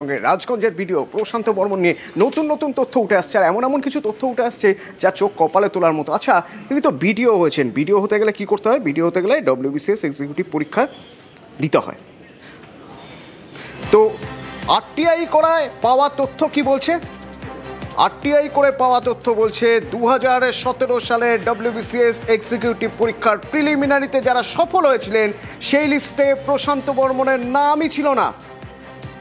রাজগঞ্জের video প্রশান্ত বর্মন নিয়ে নতুন নতুন তথ্য উঠে আসছে, আর এমন এমন কিছু তথ্য উঠে আসছে যা চোখ কপালে তোলার মতো। আচ্ছা, তিনি তো বিডিও হয়েছেন, বিডিও হতে গেলে কি করতে হয়? বিডিও হতে গেলে ডব্লিউবিসিএস এক্সিকিউটিভ পরীক্ষা দিতে হয়। তো আরটিআই করায় পাওয়া তথ্য কি বলছে? আরটিআই করে পাওয়া তথ্য বলছে 2017 সালে ডব্লিউবিসিএস এক্সিকিউটিভ পরীক্ষার প্রিলিমিনারিতে যারা সফল হয়েছিলেন সেই লিস্টে প্রশান্ত বর্মনের নামই ছিল না।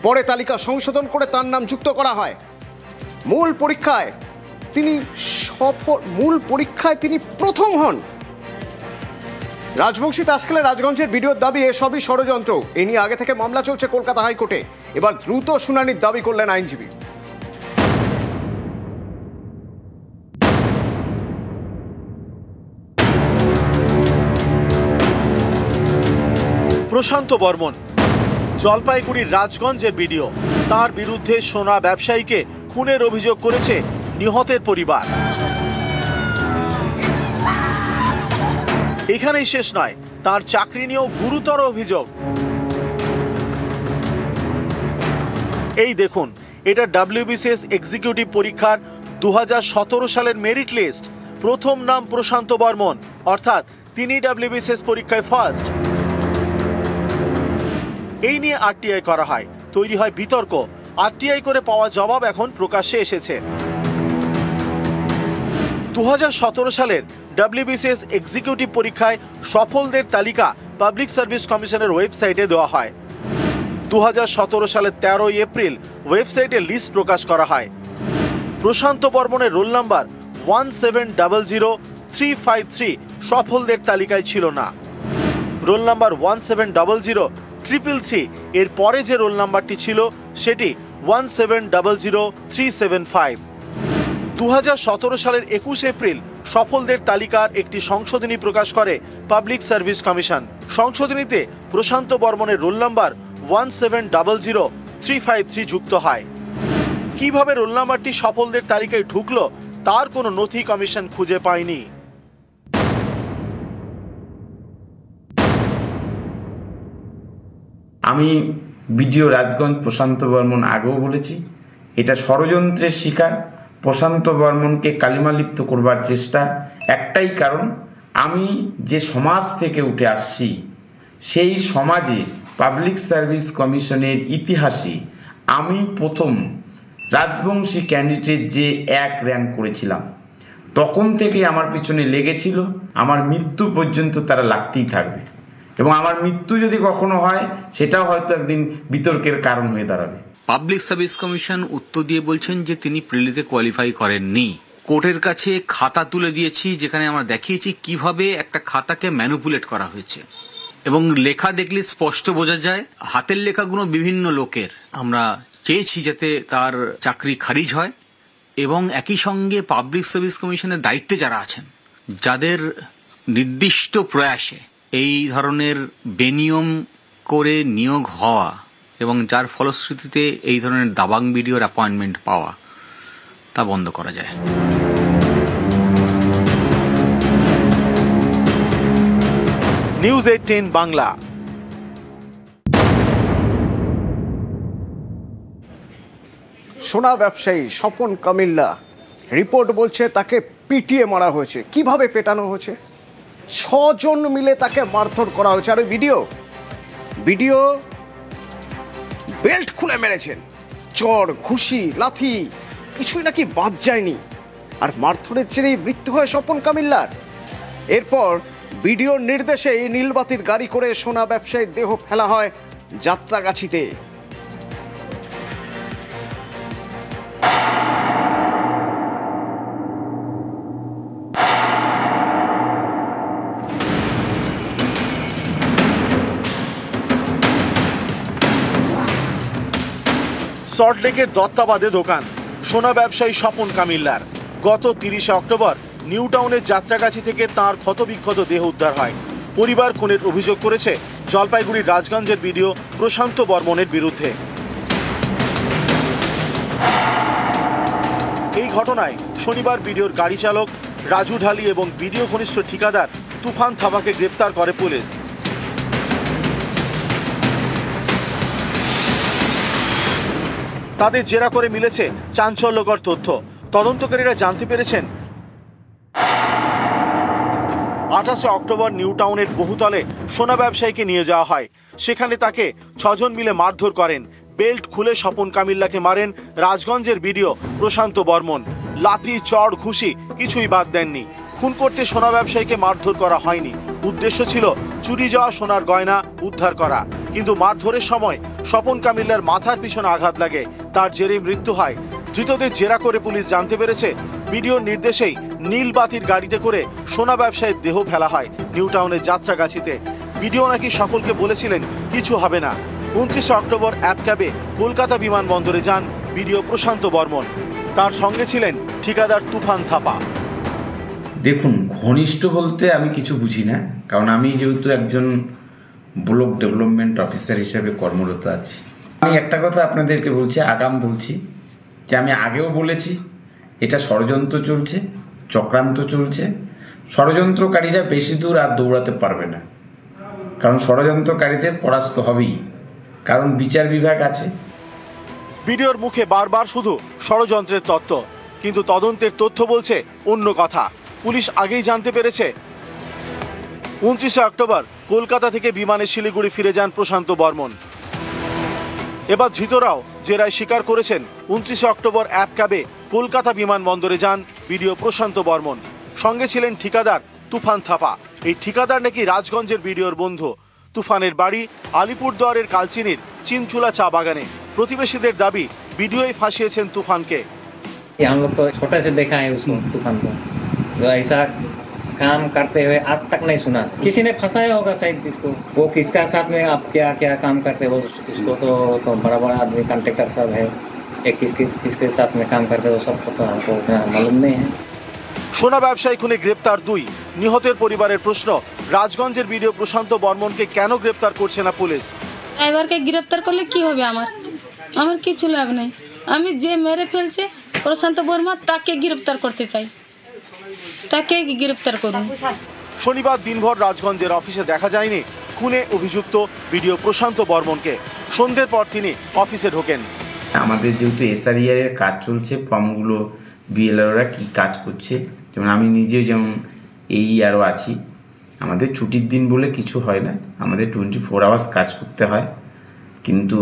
পরে তালিকা সংশোধন করে তার নাম যুক্ত করা হয়। মূল পরীক্ষায় তিনি প্রথম হন। রাজবংশী তাসকেলে রাজগঞ্জের ভিডিওর দাবি এসবই ষড়যন্ত্র। এ নিয়ে আগে থেকে মামলা চলছে কলকাতা হাইকোর্টে। এবার দ্রুত শুনানির দাবি করলেন আইনজীবী। প্রশান্ত বর্মন, জলপাইগুড়ির রাজগঞ্জের ভিডিও। তার বিরুদ্ধে সোনা ব্যবসায়ীকে খুনের অভিযোগ করেছে নিহতের পরিবার। এখানেই শেষ নয়, তার চাকরি নিয়েও গুরুতর অভিযোগ। এই দেখুন, এটা ডব্লিউবিসিএস এক্সিকিউটিভ পরীক্ষার 2017 সালের মেরিট লিস্ট। প্রথম নাম প্রশান্ত বর্মন, অর্থাৎ তিনি ডব্লিউবিসিএস পরীক্ষায় ফার্স্ট। এই নিয়ে আরটিআই করা হয়, তৈরি হয় বিতর্ক। আরটিআই করে পাওয়া জবাব এখন প্রকাশ্যে এসেছে। 2017 সালের ডব্লিউবিসিএস এক্সিকিউটিভ পরীক্ষায় সফলদের তালিকা পাবলিক সার্ভিস কমিশনের ওয়েবসাইটে দেওয়া হয়। 2017 সালের 13 এপ্রিল ওয়েবসাইটে লিস্ট প্রকাশ করা হয়। প্রশান্ত বর্মনের রোল নাম্বার 1700353 সফলদের তালিকায় ছিল না। রোল নাম্বার 1700333 এর পরে যে রোল নাম্বারটি ছিল সেটি 1700375। 2017 সালের 21 এপ্রিল সফলদের তালিকার একটি সংশোধনী প্রকাশ করে পাবলিক সার্ভিস কমিশন। সংশোধনীতে প্রশান্ত বর্মনের রোল নাম্বার 1700353 যুক্ত হয়। কিভাবে রোল নাম্বারটি সফলদের তালিকায় ঢুকলো তার কোনো নথি কমিশন খুঁজে পায়নি। আমি বিডিও রাজগঞ্জ প্রশান্ত বর্মন আগেও বলেছি, এটা ষড়যন্ত্রের শিকার। প্রশান্ত বর্মনকে কালিমালিপ্ত করবার চেষ্টা। একটাই কারণ, আমি যে সমাজ থেকে উঠে আসছি সেই সমাজে পাবলিক সার্ভিস কমিশনের ইতিহাসে আমি প্রথম রাজবংশী ক্যান্ডিডেট যে 1 র্যাঙ্ক করেছিলাম। তখন থেকে আমার পিছনে লেগেছিল, আমার মৃত্যু পর্যন্ত তারা লাগতেই থাকবে। এবং আমার মৃত্যু যদি কখনো হয় সেটাও হয়তো একদিন বিতর্কের কারণ হয়ে দাঁড়াবে। পাবলিক সার্ভিস কমিশন উত্তর দিয়ে বলছেন যে তিনি প্রিলিতে কোয়ালিফাই করেননি। কোর্টের কাছে খাতা তুলে দিয়েছি, যেখানে আমরা দেখিয়েছি কিভাবে একটা খাতাকে ম্যানিপুলেট করা হয়েছে, এবং লেখা দেখলে স্পষ্ট বোঝা যায় হাতের লেখাগুলো বিভিন্ন লোকের। আমরা চেয়েছি যাতে তার চাকরি খারিজ হয়, এবং একই সঙ্গে পাবলিক সার্ভিস কমিশনের দায়িত্বে যারা আছেন, যাদের নির্দিষ্ট প্রয়াসে এই ধরনের বেনিয়ম করে নিয়োগ হওয়া এবং যার ফলশ্রুতিতে এই ধরনের দাবাং বিডিওর অ্যাপয়েন্টমেন্ট পাওয়া, তা বন্ধ করা যায়। নিউজ 18 বাংলা। সোনা ব্যবসায়ী স্বপন কামিল্লা, রিপোর্ট বলছে তাকে পিটিয়ে মারা হয়েছে। কিভাবে পেটানো হয়েছে? 6 জন মিলে তাকে মারধর করা হয়েছে। আর ওই ভিডিও বেল্ট খুলে মেরেছেন। চড়, ঘুষি, লাথি কিছুই নাকি বাদ যায়নি। আর মারধরের জেরেই মৃত্যু হয় স্বপন কামিল্লার। এরপর ভিডিওর নির্দেশে নীলবাতির গাড়ি করে সোনা ব্যবসায়ীর দেহ ফেলা হয় যাত্রাগাছিতে। সল্টলেকের দত্তাবাদে দোকান সোনা ব্যবসায়ী স্বপন কামিল্লার। গত 30 অক্টোবর নিউ টাউনের যাত্রাগাছি থেকে তাঁর ক্ষতবিক্ষত দেহ উদ্ধার হয়। পরিবার খুনের অভিযোগ করেছে জলপাইগুড়ির রাজগঞ্জের ভিডিও প্রশান্ত বর্মনের বিরুদ্ধে। এই ঘটনায় শনিবার ভিডিওর গাড়ি চালক রাজু ঢালি এবং ভিডিও ঘনিষ্ঠ ঠিকাদার তুফান থাবাকে গ্রেপ্তার করে পুলিশ। তাদের জেরা করে মিলেছে চাঞ্চল্যকর তথ্য। তদন্তকারীরা জানতে পেরেছেন 28 অক্টোবর নিউ টাউনের বহুতলে সোনা ব্যবসায়ীকে নিয়ে যাওয়া হয়। সেখানে তাকে 6 জন মিলে মারধর করেন। বেল্ট খুলে স্বপন কামিল্লাকে মারেন রাজগঞ্জের বিডিও প্রশান্ত বর্মন। লাথি, চড়, ঘুষি কিছুই বাদ দেননি। খুন করতে সোনা ব্যবসায়ীকে মারধর করা হয়নি। উদ্দেশ্য ছিল চুরি যাওয়া সোনার গয়না উদ্ধার করা। কিন্তু মারধরের সময় স্বপন কামিল্লার মাথার পিছনে আঘাত লাগে, তার জেরেই মৃত্যু হয়। ধৃতদের জেরা করে পুলিশ জানতে পেরেছে বিডিওর নির্দেশেই নীল বাতির গাড়িতে করে সোনা ব্যবসায়ীর দেহ ফেলা হয় নিউ টাউনের যাত্রাগাছিতে। বিডিও নাকি সকলকে বলেছিলেন কিছু হবে না। 29 অক্টোবর অ্যাপ ক্যাবে কলকাতা বিমানবন্দরে যান বিডিও প্রশান্ত বর্মন। তার সঙ্গে ছিলেন ঠিকাদার তুফান থাপা। দেখুন, ঘনিষ্ঠ বলতে আমি কিছু বুঝি না, কারণ আমি যেহেতু একজন ব্লক ডেভেলপমেন্ট অফিসার হিসেবে কর্মরত আছি। আমি একটা কথা আপনাদেরকে বলছি, আগাম বলছি, যে আমি আগেও বলেছি এটা ষড়যন্ত্র চলছে, চক্রান্ত চলছে। ষড়যন্ত্রকারীরা বেশি দূর আর দৌড়াতে পারবে না, কারণ ষড়যন্ত্রকারীদের পরাস্ত হবেই, কারণ বিচার বিভাগ আছে। বিডিওর মুখে বারবার শুধু ষড়যন্ত্রের তত্ত্ব, কিন্তু তদন্তের তথ্য বলছে অন্য কথা। পুলিশ আগেই জানতে পেরেছে 29 অক্টোবর কলকাতা থেকে বিমানে শিলিগুড়ি ফিরে যান প্রশান্ত বর্মন। এবার ধৃতরাও জেরায় স্বীকার করেছেন 29 অক্টোবর অ্যাপ ক্যাবে কলকাতা বিমানবন্দরে যান বিডিও প্রশান্ত বর্মন। সঙ্গে ছিলেন ঠিকাদার তুফান থাপা। এই ঠিকাদার নাকি রাজগঞ্জের বিডিওর বন্ধু। তুফানের বাড়ি আলিপুরদুয়ারের কালচিনির চিনচুলা চা বাগানে। প্রতিবেশীদের দাবি বিডিওই ফাঁসিয়েছেন তুফানকে। हम लोग तो छोटे से देखा है उसको, तूफान को, जो ऐसा काम करते हुए आज तक नहीं सुना। किसी ने फंसाया होगा शायद इसको। वो किसका साथ में आप क्या क्या काम करते हो उसको तो बड़ा बड़ा आदमी कॉन्ट्रैक्टर सब है, एक किसके साथ में काम करते हो सबको तो हमको उतना मालूम नहीं है। সোনা ব্যবসায়ী খুনে গ্রেপ্তার 2। নিহতের পরিবারের প্রশ্ন, রাজগঞ্জের বিডিও প্রশান্ত বর্মনকে কেন গ্রেপ্তার করছে না পুলিশ? ড্রাইভারকে গ্রেপ্তার করলে কি হবে? আমার কিছু লাভ নেই। আমি যে মেরে ফেলছে প্রশান্ত বর্মা তাকে গ্রেপ্তার করতে চাই, তাকে গ্রেপ্তার করুন। শনিবার দিনভর রাজগঞ্জের অফিসে দেখা যায়নি খুনে অভিযুক্ত বিডিও প্রশান্ত বর্মনকে। সন্ধ্যের পর তিনি অফিসে ঢোকেন। আমাদের যেহেতু SRER এর কাজ চলছে, ফর্মগুলো বিএলআররা কি কাজ করছে, যেমন আমি নিজে যেমন আরও আছি, আমাদের ছুটির দিন বলে কিছু হয় না, আমাদের 24 আওয়ার্স কাজ করতে হয়, কিন্তু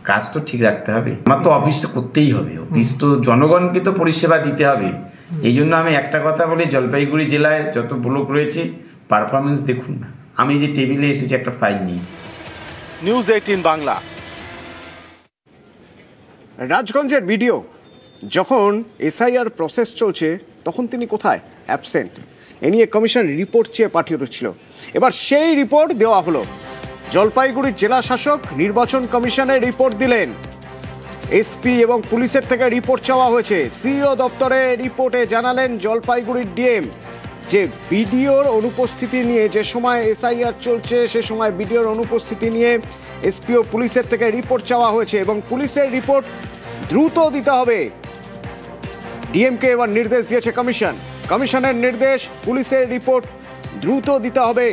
কাজ তো ঠিক রাখতে হবে। আমার তো অফিস করতেই হবে, অফিস তো জনগণকে তো পরিষেবা দিতে হবে। এই জন্য আমি একটা কথা বলি, জলপাইগুড়ি জেলায় যত ব্লক রয়েছে পারফরমেন্স দেখুন না। আমি যে টেবিলে এসেছি একটা ফাইল নিয়ে। নিউজ 18 বাংলা। রাজগঞ্জের ভিডিও যখন SIR প্রসেস চলছে তখন তিনি কোথায়? অ্যাবসেন্ট। এ নিয়ে কমিশন রিপোর্ট চেয়ে পাঠিয়েছিল। এবার সেই রিপোর্ট দেওয়া হলো। জলপাইগুড়ির জেলা শাসক নির্বাচন কমিশনে রিপোর্ট দিলেন। SP এবং পুলিশের থেকে রিপোর্ট চাওয়া হয়েছে। CEO দপ্তরে রিপোর্টে জানালেন জলপাইগুড়ির DM যে বিডিওর অনুপস্থিতি নিয়ে, যে সময় SIR চলছে সে সময় বিডিওর অনুপস্থিতি নিয়ে SP ও পুলিশের থেকে রিপোর্ট চাওয়া হয়েছে এবং পুলিশের রিপোর্ট দ্রুত দিতে হবে। DMকে এবার নির্দেশ দিয়েছে কমিশন। কমিশনের নির্দেশ, পুলিশের রিপোর্ট দ্রুত দিতে হবে।